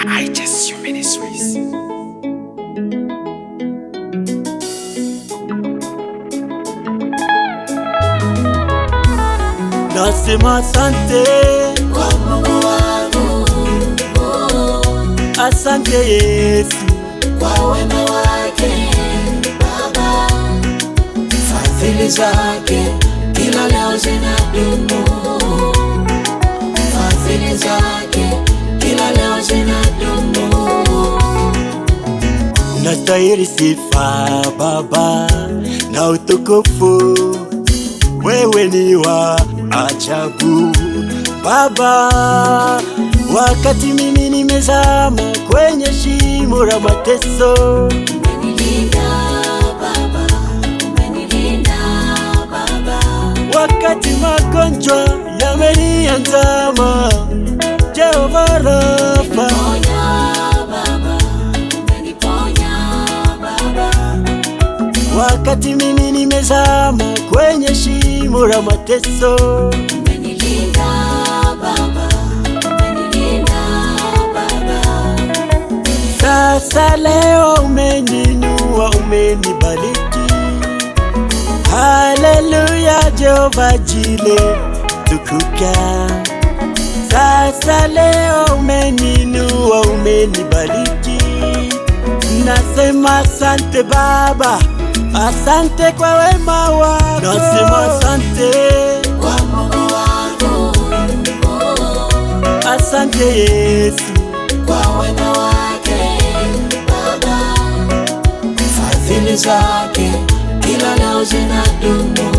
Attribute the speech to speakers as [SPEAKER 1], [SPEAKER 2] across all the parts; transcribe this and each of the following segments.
[SPEAKER 1] IJSU Ministries.
[SPEAKER 2] Nasema asante
[SPEAKER 3] kwa Mungu wangu,
[SPEAKER 2] asante Yesu
[SPEAKER 3] kwa wema wake Baba, fadhili zake kila leo zinadumu, fadhili zake kila leo zinadumu.
[SPEAKER 2] Unastahili sifa Baba na utukufu, wewe ni wa ajabu Baba. Wakati mimi nimezama kwenye shimo la mateso,
[SPEAKER 3] Umenilinda Baba, umenilinda Baba.
[SPEAKER 2] wakati magonjwa yameniandama, Jehova Rafa,
[SPEAKER 3] Umeniponya Baba, umeniponya Baba.
[SPEAKER 2] wakati mimi nimezama kwenye shimo la mateso,
[SPEAKER 3] Umenilinda Baba, umenilinda Baba.
[SPEAKER 2] sasa leo umeninua, umenibariki. Haleluya, Jehova Jile tukuka. Sasa leo umeninua, umenibariki. Nasema asante Baba, asante kwa wema wako. Nasema asante
[SPEAKER 3] Kwa Mungu wangu,
[SPEAKER 2] asante Yesu
[SPEAKER 3] kwa wema wake Baba, fadhili zake kila leo zinadumu,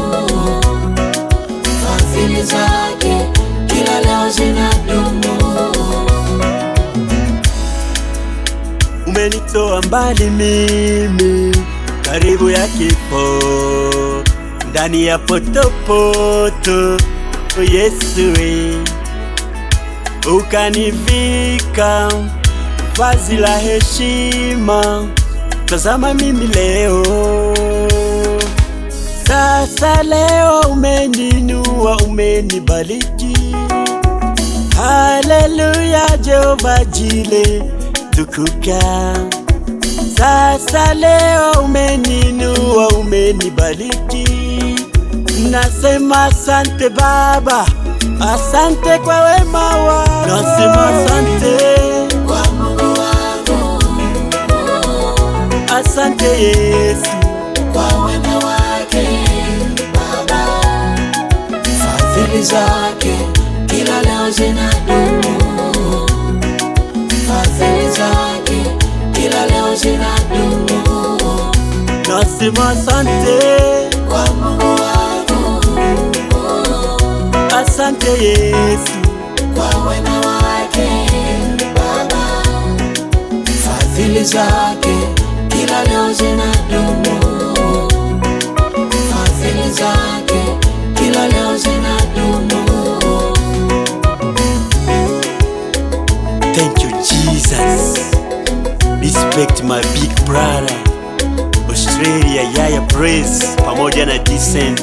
[SPEAKER 3] fadhili zake kila leo zinadumu.
[SPEAKER 2] umenitoa mbali mimi, karibu ya kifo, ndani ya potopoto, Yesu ukanivika vazi la heshima. Tazama mimi leo, sasa leo umeninua, umenibariki. Haleluya, Jehova Jile tukuka. Sasa leo umeninua, umenibariki. Nasema asante Baba, asante kwa wema wako. Nasema asante
[SPEAKER 3] Kwa Mungu wangu,
[SPEAKER 2] asante Yesu
[SPEAKER 3] kwa wema wake Baba, fadhili zake kila leo zinadumu, fadhili zake kila leo zinadumu.
[SPEAKER 2] nasema asante,
[SPEAKER 3] Kwa Mungu wangu,
[SPEAKER 2] asante Yesu
[SPEAKER 3] kwa wema wake Baba, fadhili zake kila leo zinadumu, fadhili zake kila leo zinadumu.
[SPEAKER 2] Thank you Jesus. Respect my big brother Australia, Yaya Praise pamoja na Decent.